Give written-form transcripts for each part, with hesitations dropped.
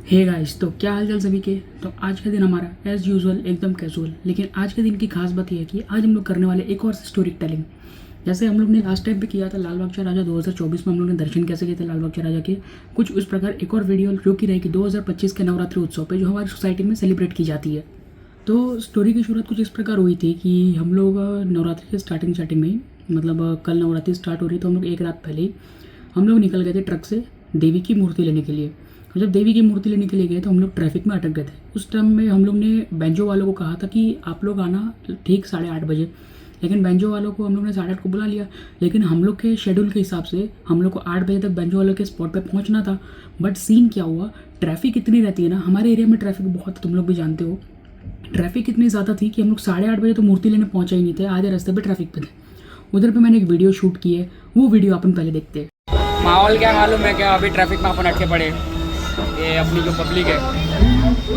Hey guys, तो क्या हाल चाल सभी के। तो आज का दिन हमारा एज यूजुअल एकदम कैजुअल, लेकिन आज के दिन की खास बात यह है कि आज हम लोग करने वाले एक और स्टोरी टेलिंग। जैसे हम लोग ने लास्ट टाइम पे किया था लाल बागचा राजा 2024 में, हम लोग ने दर्शन कैसे किए थे लाल बागचा राजा के, कुछ उस प्रकार एक और वीडियो जो कि रहेगी 2025 के नवरात्रि उत्सव पे, जो हमारी सोसाइटी में सेलिब्रेट की जाती है। तो स्टोरी की शुरुआत कुछ इस प्रकार हुई थी कि हम लोग नवरात्रि के स्टार्टिंग में, मतलब कल नवरात्रि स्टार्ट हो रही, तो हम लोग एक रात पहले ही हम लोग निकल गए थे ट्रक से देवी की मूर्ति लेने के लिए। जब देवी की मूर्ति लेने के लिए गए तो हम लोग ट्रैफिक में अटक गए थे। उस टाइम में हम लोग ने बैंजो वालों को कहा था कि आप लोग आना ठीक 8:30 बजे, लेकिन बैंजो वालों को हम लोग ने 8:30 को बुला लिया। लेकिन हम लोग के शेड्यूल के हिसाब से हम लोग को 8 बजे तक बैंजो वालों के स्पॉट पे पहुंचना था। बट सीन क्या हुआ, ट्रैफिक इतनी रहती है ना, हमारे एरिया में ट्रैफिक बहुत, तुम लोग भी जानते हो। ट्रैफिक इतनी ज़्यादा थी कि हम लोग 8:30 बजे तो मूर्ति लेने पहुंचा ही नहीं थे, आधे रास्ते पे ट्रैफिक पे थे। उधर पे मैंने एक वीडियो शूट की है, वो वीडियो अपन पहले देखते हैं। माहौल क्या मालूम है क्या, अभी ट्रैफिक में अपन अटके पड़े। ये अपनी जो पब्लिक है,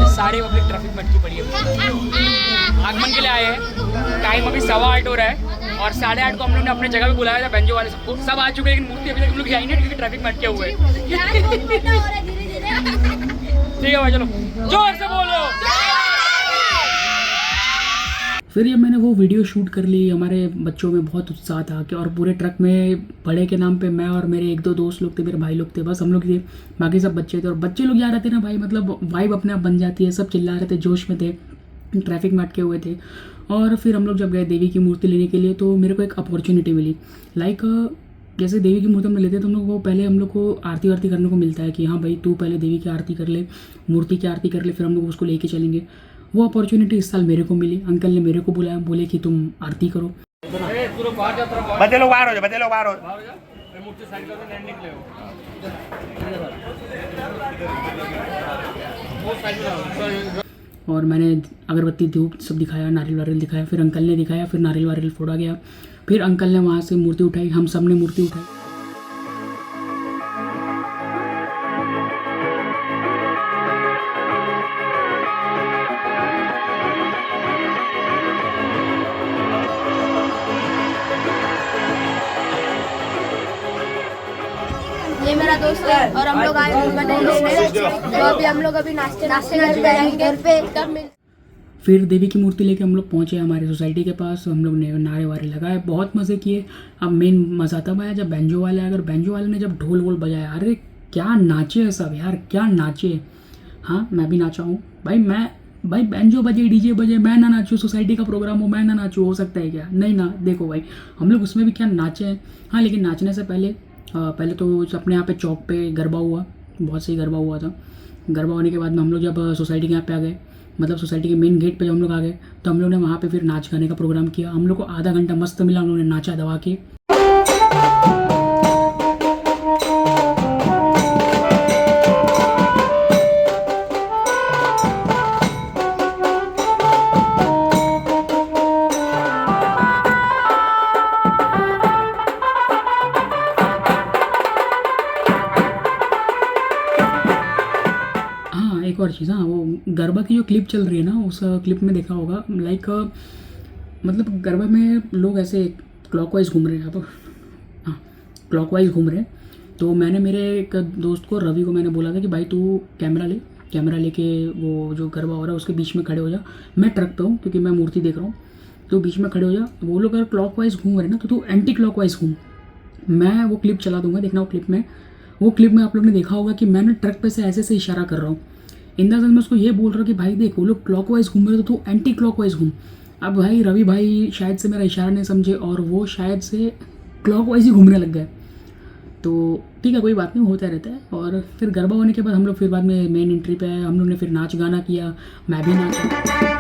सारी पब्लिक ट्रैफिक में अटकी पड़ी है। आगमन के लिए आए हैं, टाइम अभी 8:15 हो रहा है और 8:30 को हम लोग ने अपने जगह पे बुलाया था। बेंजो वाले सबको सब आ चुके हैं, लेकिन मूर्ति अभी तक हम लोग आई नहीं क्योंकि ट्रैफिक में अटके हुए हैं। ठीक है भाई, चलो जोर से बोलो। फिर जब मैंने वो वीडियो शूट कर ली, हमारे बच्चों में बहुत उत्साह था कि, और पूरे ट्रक में बड़े के नाम पे मैं और मेरे 1-2 दोस्त लोग थे, मेरे भाई लोग थे, बस हम लोग थे, बाकी सब बच्चे थे। और बच्चे लोग जा रहे थे ना भाई, मतलब वाइब अपने आप बन जाती है, सब चिल्ला रहे थे, जोश में थे, ट्रैफिक में अटके हुए थे। और फिर हम लोग जब गए देवी की मूर्ति लेने के लिए, तो मेरे को एक अपॉर्चुनिटी मिली। लाइक जैसे देवी की मूर्ति हम लेते हैं तो हम लोग को पहले हम लोग को आरती वारती करने को मिलता है कि हाँ भाई तू पहले देवी की आरती कर ले, मूर्ति की आरती कर ले, फिर हम लोग उसको लेके चलेंगे। वो अपॉर्चुनिटी इस साल मेरे को मिली। अंकल ने मेरे को बुलाया, बोले कि तुम आरती करो। बच्चे लोग बाहर हो जाओ, बच्चे लोग बाहर हो जाओ। और मैंने अगरबत्ती धूप सब दिखाया, नारियल वारियल दिखाया, फिर अंकल ने दिखाया, फिर नारियल वारियल फोड़ा गया, फिर अंकल ने वहाँ से मूर्ति उठाई, हम सब ने मूर्ति उठाई। ये मेरा दोस्त है और हम लोग आए बने तो अभी हम लोग नाश्ते घर पे आएंगे, घर पे तब मिल। फिर देवी की मूर्ति लेके हम लोग पहुंचे हमारे सोसाइटी के पास। हम लोग ने नारे वारे लगाए, बहुत मज़े किए। अब मेन मज़ा तब आया जब बैंजो वाले, अगर बैंजो वाले ने जब ढोल वोल बजाया, अरे क्या नाचे है सब यार, क्या नाचे। हाँ मैं भी नाचा हूँ भाई बैंजो बजे, डीजे बजे, मैं ना नाचूँ, सोसाइटी का प्रोग्राम हो मैं ना नाचूँ, हो सकता है क्या? नहीं ना, देखो भाई हम लोग उसमें भी क्या नाचे हैं। हाँ लेकिन नाचने से पहले तो अपने यहाँ पे चौक पे गरबा हुआ, बहुत सही गरबा हुआ था। गरबा होने के बाद में हम लोग जब सोसाइटी के यहाँ पे आ गए, मतलब सोसाइटी के मेन गेट पे जब हम लोग आ गए, तो हम लोग ने वहाँ पे फिर नाच गाने का प्रोग्राम किया। हम लोग को आधा घंटा मस्त मिला, हम लोगों ने नाचा दबा के। एक और चीज़, हाँ वो गरबा की जो क्लिप चल रही है ना, उस क्लिप में देखा होगा, लाइक मतलब गरबा में लोग ऐसे क्लॉकवाइज घूम रहे हैं। अब हाँ क्लॉकवाइज घूम रहे हैं। तो मैंने मेरे एक दोस्त को, रवि को, मैंने बोला था कि भाई तू कैमरा लेके वो जो गरबा हो रहा है उसके बीच में खड़े हो जा। मैं ट्रक पे हूँ क्योंकि मैं मूर्ति देख रहा हूँ, तो बीच में खड़े हो जा। वो लोग अगर क्लॉकवाइज घूम रहे हैं ना, तो तू एंटी क्लॉकवाइज घूम। मैं वो क्लिप चला दूंगा, देखना वो क्लिप में आप लोग ने देखा होगा कि मैं ट्रक पे से ऐसे इशारा कर रहा हूँ। इन द सेंस मैं उसको ये बोल रहा हूँ कि भाई देख वो लोग क्लॉकवाइज घूम रहे, तो तू एंटी क्लॉकवाइज घूम। अब भाई रवि भाई शायद से मेरा इशारा नहीं समझे और वो शायद से क्लॉकवाइज ही घूमने लग गए। तो ठीक है, कोई बात नहीं, होता रहता है। और फिर गरबा होने के बाद हम लोग फिर बाद में मेन एंट्री पे आए। हम लोग ने फिर नाच गाना किया, मैं भी नाचा।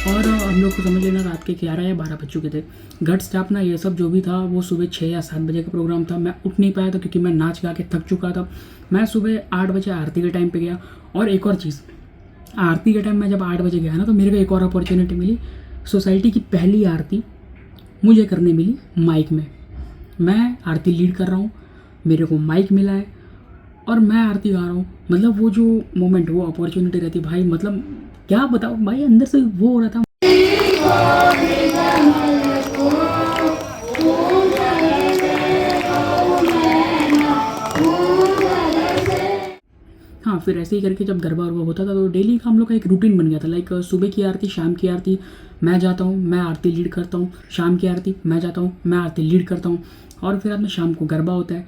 और हम लोग को समझ लेना रात के 11 या 12 बज चुके थे। घट स्थापना ये सब जो भी था वो सुबह 6 या 7 बजे का प्रोग्राम था। मैं उठ नहीं पाया था क्योंकि मैं नाच गा के थक चुका था। मैं सुबह 8 बजे आरती के टाइम पे गया। और एक और चीज़, आरती के टाइम मैं जब 8 बजे गया ना तो मेरे को एक और अपॉर्चुनिटी मिली। सोसाइटी की पहली आरती मुझे करने मिली माइक में। मैं आरती लीड कर रहा हूँ, मेरे को माइक मिला है और मैं आरती गा रहा हूँ। मतलब वो जो मोमेंट, वो अपॉर्चुनिटी रहती भाई, मतलब क्या बताओ भाई, अंदर से वो हो रहा था। हाँ, फिर ऐसे ही करके जब गरबा वरबा होता था तो डेली का हम लोग का एक रूटीन बन गया था। लाइक सुबह की आरती, शाम की आरती मैं जाता हूँ, मैं आरती लीड करता हूँ। शाम की आरती मैं जाता हूँ, मैं आरती लीड करता हूँ। और फिर रात में शाम को गरबा होता है।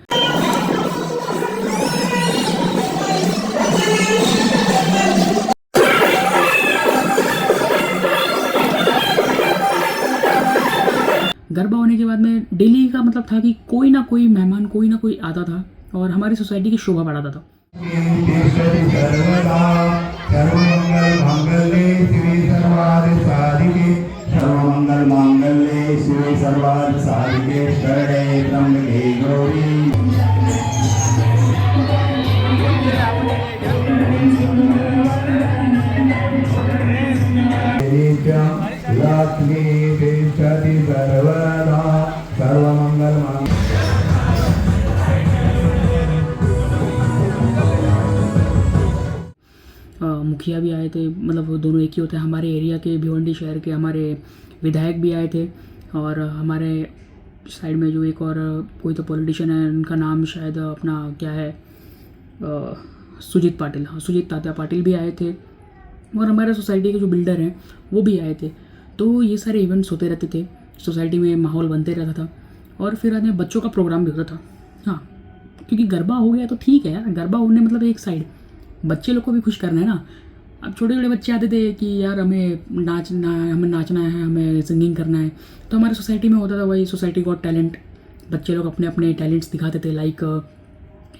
गरबा होने के बाद में डेली का मतलब था कि कोई ना कोई मेहमान, कोई ना कोई आता था और हमारी सोसाइटी की शोभा बढ़ाता था। सर्वमंगल मांगल्ये शिवे सर्वार्थ साधिके शरणे त्र्यंबके गौरी। लक्ष्मी तिष्ठति सर्वदा सर्वमंगल मांगल्ये। मुखिया भी आए थे, मतलब वो दोनों एक ही होते हैं। हमारे एरिया के, भिवंडी शहर के हमारे विधायक भी आए थे। और हमारे साइड में जो एक और कोई तो पॉलिटिशियन है, उनका नाम शायद अपना क्या है, सुजीत पाटिल, हाँ सुजीत तात्या पाटिल भी आए थे। और हमारे सोसाइटी के जो बिल्डर हैं वो भी आए थे। तो ये सारे इवेंट्स होते रहते थे, सोसाइटी में माहौल बनते रहता था। और फिर आज बच्चों का प्रोग्राम भी होता था। हाँ, क्योंकि गरबा हो गया तो ठीक है यार, गरबा होने मतलब एक साइड, बच्चे लोग को भी खुश करना है ना। अब छोटे छोटे बच्चे आते थे कि यार हमें नाचना है, हमें सिंगिंग करना है। तो हमारे सोसाइटी में होता था वही सोसाइटी गॉट टैलेंट। बच्चे लोग अपने अपने टैलेंट्स दिखाते थे। लाइक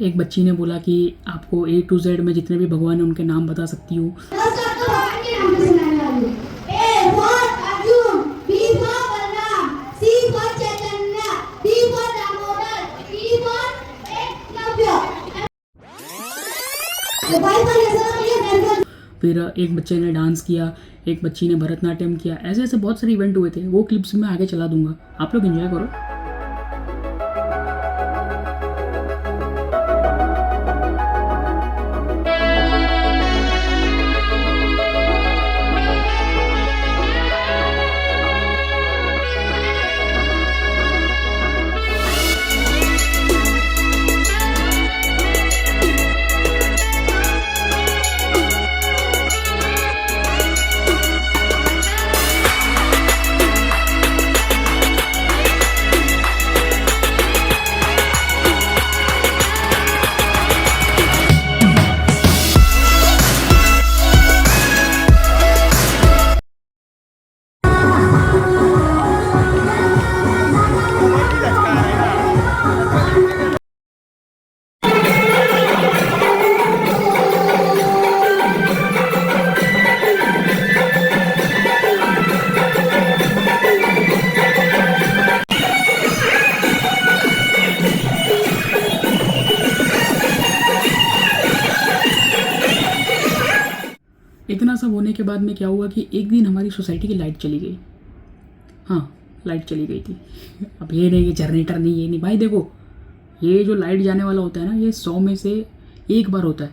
एक बच्ची ने बोला कि आपको A to Z में जितने भी भगवान हैं उनके नाम बता सकती हूँ। फिर एक बच्चे ने डांस किया, एक बच्ची ने भरतनाट्यम किया। ऐसे ऐसे बहुत सारे इवेंट हुए थे। वो क्लिप्स मैं आगे चला दूंगा, आप लोग एंजॉय करो। इतना सब होने के बाद में क्या हुआ कि एक दिन हमारी सोसाइटी की लाइट चली गई। हाँ, लाइट चली गई थी। अब ये नहीं कि जनरेटर नहीं, ये नहीं भाई, देखो ये जो लाइट जाने वाला होता है ना, ये 100 में से एक बार होता है।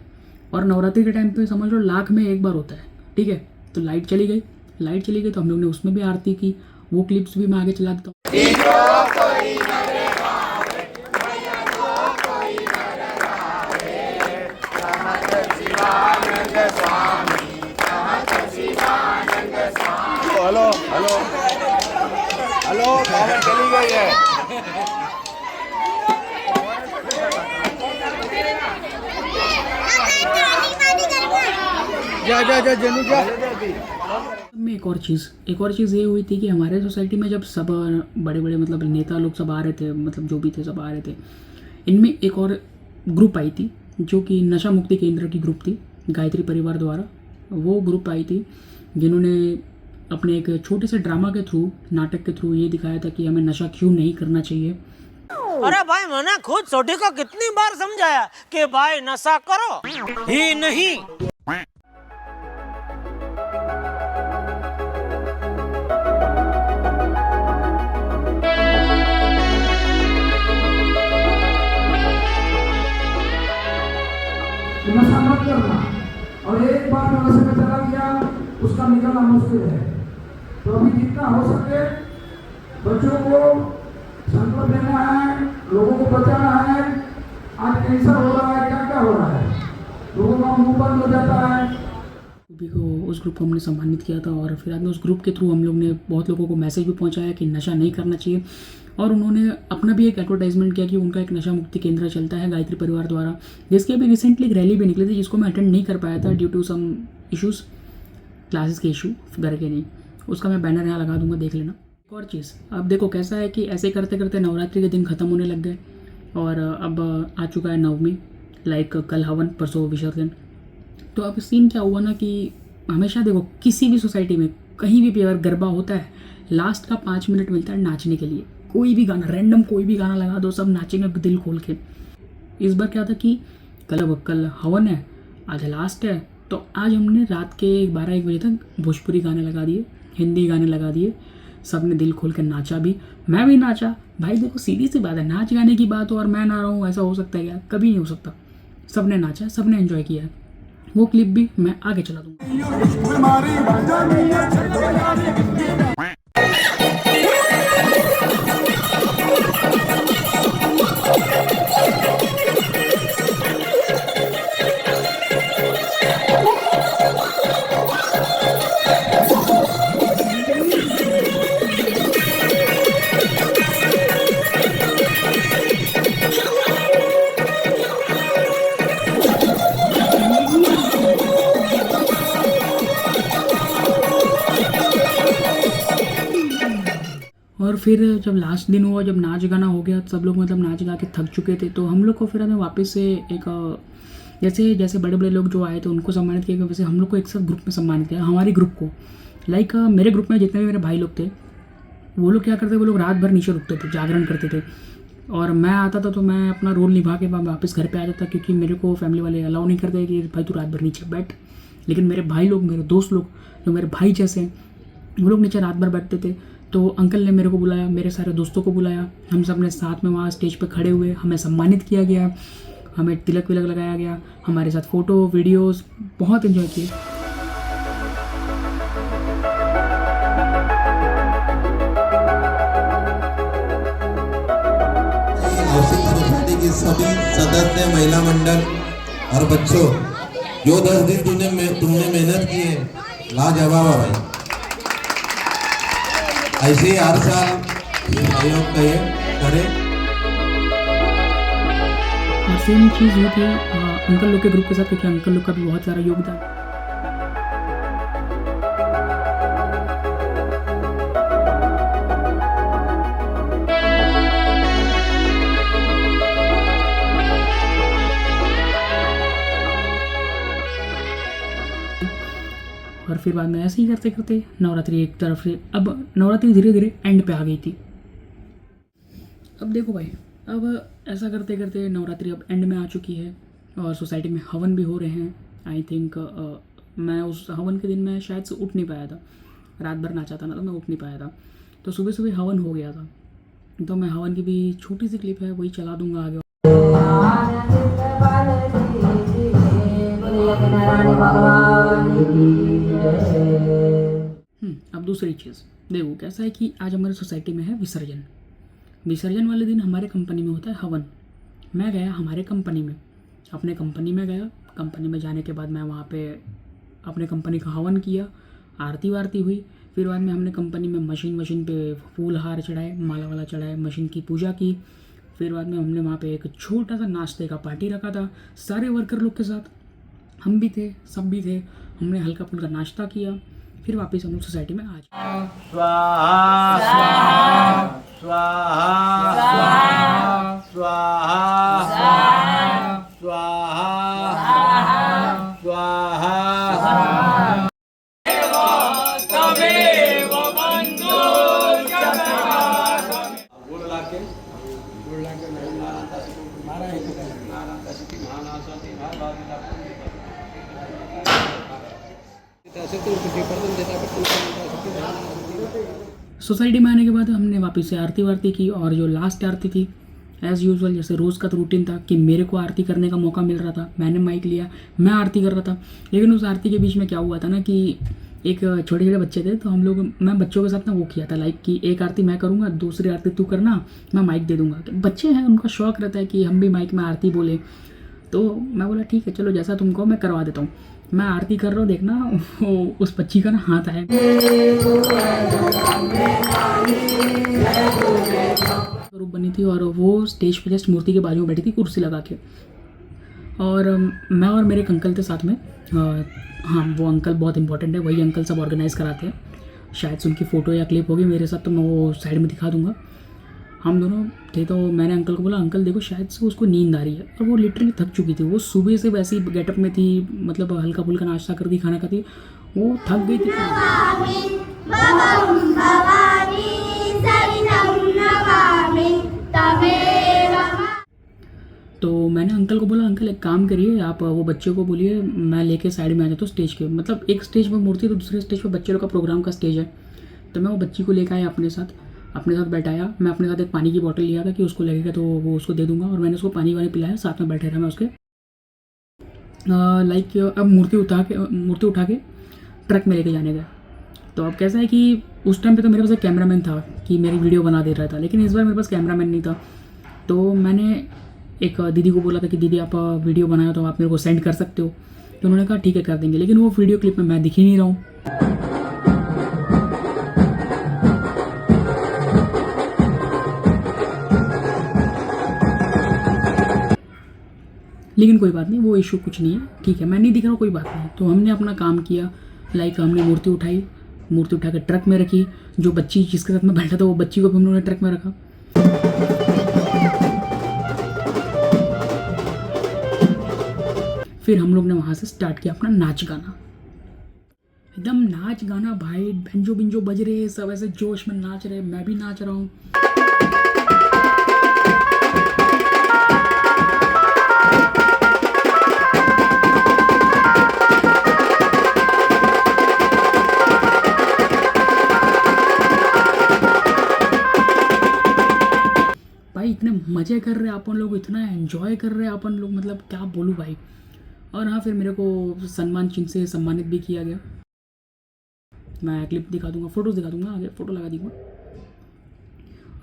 और नवरात्रि के टाइम पे समझ लो लाख में एक बार होता है, ठीक है। तो लाइट चली गई तो हम लोग ने उसमें भी आरती की। वो क्लिप्स भी मैं आगे चला देता हूँ। हेलो हेलो हेलो, पावर चली गई है। जा जनु जा। में एक और चीज़ ये हुई थी कि हमारे सोसाइटी में जब सब बड़े बड़े मतलब नेता लोग सब आ रहे थे, मतलब जो भी थे सब आ रहे थे, इनमें एक और ग्रुप आई थी जो कि नशा मुक्ति केंद्र की ग्रुप थी, गायत्री परिवार द्वारा। वो ग्रुप आई थी जिन्होंने अपने एक छोटे से ड्रामा के थ्रू, नाटक के थ्रू ये दिखाया था कि हमें नशा क्यों नहीं करना चाहिए। अरे भाई मैंने खुद छोटी को कितनी बार समझाया कि भाई नशा करो ही नहीं। नशा मत करना, और एक बार जो नशे में चला गया उसका निकलना मुश्किल है। तो अभी जितना हो सके बच्चों को संकल्प लेना है, लोगों को बचाना है। आज कैंसर हो रहा है, क्या क्या हो रहा है, लोगों का मुंह बंद हो जाता है। भी को उस ग्रुप को हमने सम्मानित किया था और फिर आगे उस ग्रुप के थ्रू हम लोग ने बहुत लोगों को मैसेज भी पहुंचाया कि नशा नहीं करना चाहिए। और उन्होंने अपना भी एक एडवर्टाइजमेंट किया कि उनका एक नशा मुक्ति केंद्र चलता है गायत्री परिवार द्वारा, जिसकी अभी रिसेंटली एक रैली भी निकली थी जिसको मैं अटेंड नहीं कर पाया था due to some issues, classes के इशू, घर के नहीं। उसका मैं बैनर यहाँ लगा दूंगा, देख लेना। एक और चीज़, अब देखो कैसा है कि ऐसे करते करते नवरात्रि के दिन ख़त्म होने लग गए और अब आ चुका है नवमी, लाइक कल हवन, परसों विसर्जन। तो अब सीन क्या हुआ ना कि हमेशा देखो किसी भी सोसाइटी में कहीं भी अगर गरबा होता है, लास्ट का 5 मिनट मिलता है नाचने के लिए। कोई भी गाना, रैंडम कोई भी गाना लगा दो, सब नाचेंगे दिल खोल के। इस बार क्या था कि कल हवन है, आज लास्ट है, तो आज हमने रात के 12-1 बजे तक भोजपुरी गाने लगा दिए, हिंदी गाने लगा दिए। सब ने दिल खोल के नाचा भी, मैं भी नाचा। भाई देखो सीधी सी बात है, नाच गाने की बात हो और मैं ना रहा हूँ, ऐसा हो सकता है क्या? कभी नहीं हो सकता। सब ने नाचा, सब ने एंजॉय किया है। वो क्लिप भी मैं आगे चला दूँगा। और फिर जब लास्ट दिन हुआ, जब नाच गाना हो गया, सब लोग मतलब नाच गा के थक चुके थे, तो हम लोग को फिर हमें वापस से एक जैसे बड़े बड़े लोग जो आए थे उनको सम्मानित किया, वैसे हम लोग को एक साथ ग्रुप में सम्मानित किया, हमारी ग्रुप को। लाइक मेरे ग्रुप में जितने भी मेरे भाई लोग थे, वो लोग क्या करते, वो लोग रात भर नीचे रुकते थे, जागरण करते थे। और मैं आता था तो मैं अपना रोल निभा के वापस घर पे आ जाता, क्योंकि मेरे को फैमिली वाले अलाउ नहीं करते कि भाई तू रात भर नीचे बैठ। लेकिन मेरे भाई लोग, मेरे दोस्त लोग जो मेरे भाई जैसे हैं, वो लोग नीचे रात भर बैठते थे। तो अंकल ने मेरे को बुलाया, मेरे सारे दोस्तों को बुलाया, हम सब ने साथ में वहाँ स्टेज पे खड़े हुए, हमें सम्मानित किया गया, हमें तिलक विलक लगाया गया, हमारे साथ फ़ोटो वीडियोस बहुत एंजॉय किए। सोसाइटी की सभी सदस्य, महिला मंडल और बच्चों, जो 10 दिन तुमने मेहनत की है, लाजवाब है भाई। ऐसे ही हर साल सहयोग करे। और सेम चीज़ हुई थी अंकल लोग के ग्रुप के साथ, क्योंकि अंकल लोग का भी बहुत सारा योगदान। और फिर बाद में ऐसे ही करते करते नवरात्रि एक तरफ से, अब नवरात्रि धीरे धीरे एंड पे आ गई थी। अब देखो भाई, अब ऐसा करते करते नवरात्रि अब एंड में आ चुकी है और सोसाइटी में हवन भी हो रहे हैं। आई थिंक मैं उस हवन के दिन में शायद से उठ नहीं पाया था, रात भर नाचा था ना, तो मैं उठ नहीं पाया था। तो सुबह सुबह हवन हो गया था, तो मैं हवन की भी छोटी सी क्लिप है वही चला दूंगा आगे। अब दूसरी चीज़ देखो, कैसा है कि आज हमारी सोसाइटी में है विसर्जन। विसर्जन वाले दिन हमारे कंपनी में होता है हवन। मैं गया हमारे कंपनी में, अपने कंपनी में गया। कंपनी में जाने के बाद मैं वहाँ पे अपने कंपनी का हवन किया, आरती वारती हुई। फिर बाद में हमने कंपनी में मशीन पे फूल हार चढ़ाए, माला वाला चढ़ाए, मशीन की पूजा की। फिर बाद में हमने वहाँ पे एक छोटा सा नाश्ते का पार्टी रखा था सारे वर्कर लोग के साथ, हम भी थे, सब भी थे। हमने हल्का फुल्का नाश्ता किया, फिर वापस हम लोग सोसाइटी में आ जाए। स्वाहा स्वाहा स्वाहा स्वाहा स्वाहा स्वाहा स्वाहा। सोसाइटी में आने के बाद हमने वापस से आरती वारती की, और जो लास्ट आरती थी एज़ यूजुअल जैसे रोज़ का तो रूटीन था कि मेरे को आरती करने का मौका मिल रहा था, मैंने माइक लिया, मैं आरती कर रहा था। लेकिन उस आरती के बीच में क्या हुआ था ना कि एक छोटे छोटे बच्चे थे, तो हम लोग, मैं बच्चों के साथ ना वो किया था लाइक कि एक आरती मैं करूँगा, दूसरी आरती तू करना, मैं माइक दे दूँगा। बच्चे हैं, उनका शौक़ रहता है कि हम भी माइक में आरती बोले। तो मैं बोला ठीक है चलो जैसा तुम कहो मैं करवा देता हूँ। मैं आरती कर रहा हूँ, देखना वो उस बच्ची का ना हाथ आया रूप बनी थी, और वो स्टेज पे जस्ट मूर्ति के बाजू में बैठी थी कुर्सी लगा के, और मैं और मेरे एक अंकल थे साथ में। हाँ वो अंकल बहुत इंपॉर्टेंट है, वही अंकल सब ऑर्गेनाइज कराते हैं। शायद से उनकी फ़ोटो या क्लिप होगी मेरे साथ, तो मैं वो साइड में दिखा दूंगा। हम दोनों थे, तो मैंने अंकल को बोला अंकल देखो शायद से उसको नींद आ रही है, और वो लिटरली थक चुकी थी। वो सुबह से वैसी गेटअप में थी, मतलब हल्का फुल्का नाश्ता कर दी, खाना खाती, वो थक गई थी। तो मैंने अंकल को बोला अंकल एक काम करिए, आप वो बच्चे को बोलिए मैं लेके साइड में आ जाता हूँ स्टेज के, मतलब एक स्टेज पर मूर्ति तो दूसरे स्टेज पर बच्चे लोग का प्रोग्राम का स्टेज है। तो मैं वो बच्ची को लेकर आया अपने साथ बैठाया। मैं अपने साथ एक पानी की बोतल लिया था कि उसको लगेगा तो वो उसको दे दूंगा, और मैंने उसको पानी वानी पिलाया, साथ में बैठे रहा मैं उसके। लाइक अब मूर्ति उठा के ट्रक में लेके जाने गया। तो अब कैसा है कि उस टाइम पे तो मेरे पास एक कैमरामैन था कि मेरी वीडियो बना दे रहा था, लेकिन इस बार मेरे पास कैमरामैन नहीं था। तो मैंने एक दीदी को बोला था कि दीदी आप वीडियो बनाओ तो आप मेरे को सेंड कर सकते हो। तो उन्होंने कहा ठीक है कर देंगे, लेकिन वो वीडियो क्लिप में मैं दिख ही नहीं रहा हूँ। लेकिन कोई बात नहीं, वो इशू कुछ नहीं है, ठीक है मैं नहीं दिख रहा हूँ, कोई बात नहीं। तो हमने अपना काम किया, लाइक हमने मूर्ति उठा के ट्रक में रखी। जो बच्ची जिसके साथ मैं बैठा था वो बच्ची को भी हम लोगों ने ट्रक में रखा। फिर हम लोग ने वहाँ से स्टार्ट किया अपना नाच गाना, एकदम नाच गाना भाई, बेंजो बिंजो बज रहे, सब ऐसे जोश में नाच रहे, मैं भी नाच रहा हूँ। भाई इतने मज़े कर रहे अपन लोग, इतना एंजॉय कर रहे अपन लोग, मतलब क्या बोलूँ भाई। और हाँ फिर मेरे को सम्मान चिन्ह से सम्मानित भी किया गया। मैं क्लिप दिखा दूंगा, फोटोज दिखा दूंगा, आगे फोटो लगा दूंगा।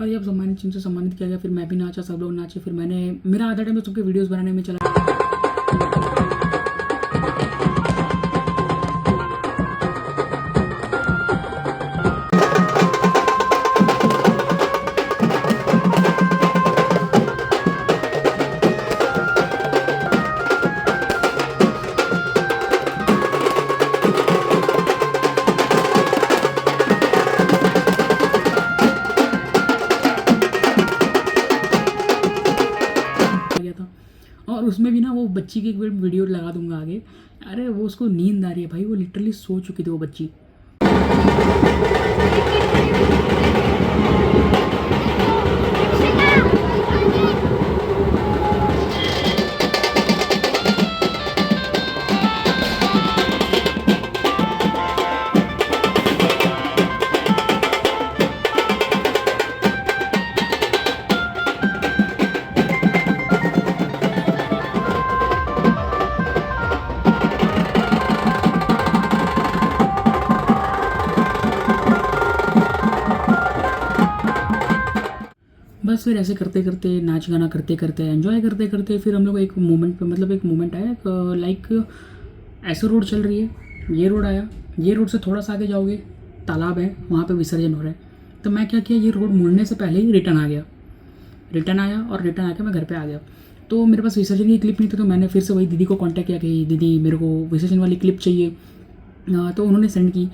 और जब सम्मानित चिन्ह से सम्मानित किया गया, फिर मैं भी नाचा, सब लोग नाचे। फिर मेरा आधा टाइम तो सबके वीडियोज़ बनाने में चला। और उसमें भी ना वो बच्ची की एक वीडियो लगा दूंगा आगे। अरे वो उसको नींद आ रही है भाई, वो लिटरली सो चुकी थी वो बच्ची। बस फिर ऐसे करते करते, नाच गाना करते करते, एंजॉय करते करते, फिर हम लोग एक मोमेंट पे, मतलब एक मोमेंट आया, लाइक ऐसे रोड चल रही है, ये रोड आया, ये रोड से थोड़ा सा आगे जाओगे तालाब है, वहाँ पे विसर्जन हो रहा है। तो मैं क्या किया, ये रोड मुड़ने से पहले ही रिटर्न आया, और रिटर्न आके मैं घर पे आ गया। तो मेरे पास विसर्जन की क्लिप नहीं थी, तो मैंने फिर से वही दीदी को कांटेक्ट किया कि दीदी मेरे को विसर्जन वाली क्लिप चाहिए। तो उन्होंने सेंड की।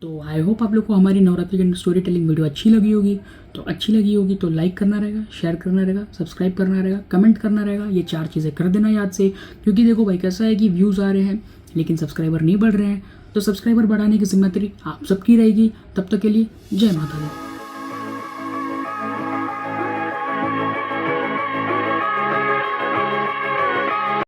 तो आई होप आप लोग को हमारी नवरात्रि की स्टोरी टेलिंग वीडियो अच्छी लगी होगी तो लाइक करना रहेगा, शेयर करना रहेगा, सब्सक्राइब करना रहेगा, कमेंट करना रहेगा। ये 4 चीज़ें कर देना याद से, क्योंकि देखो भाई कैसा है कि व्यूज़ आ रहे हैं लेकिन सब्सक्राइबर नहीं बढ़ रहे हैं, तो सब्सक्राइबर बढ़ाने की जिम्मेदारी आप सबकी रहेगी। तब तक के लिए जय माता दी।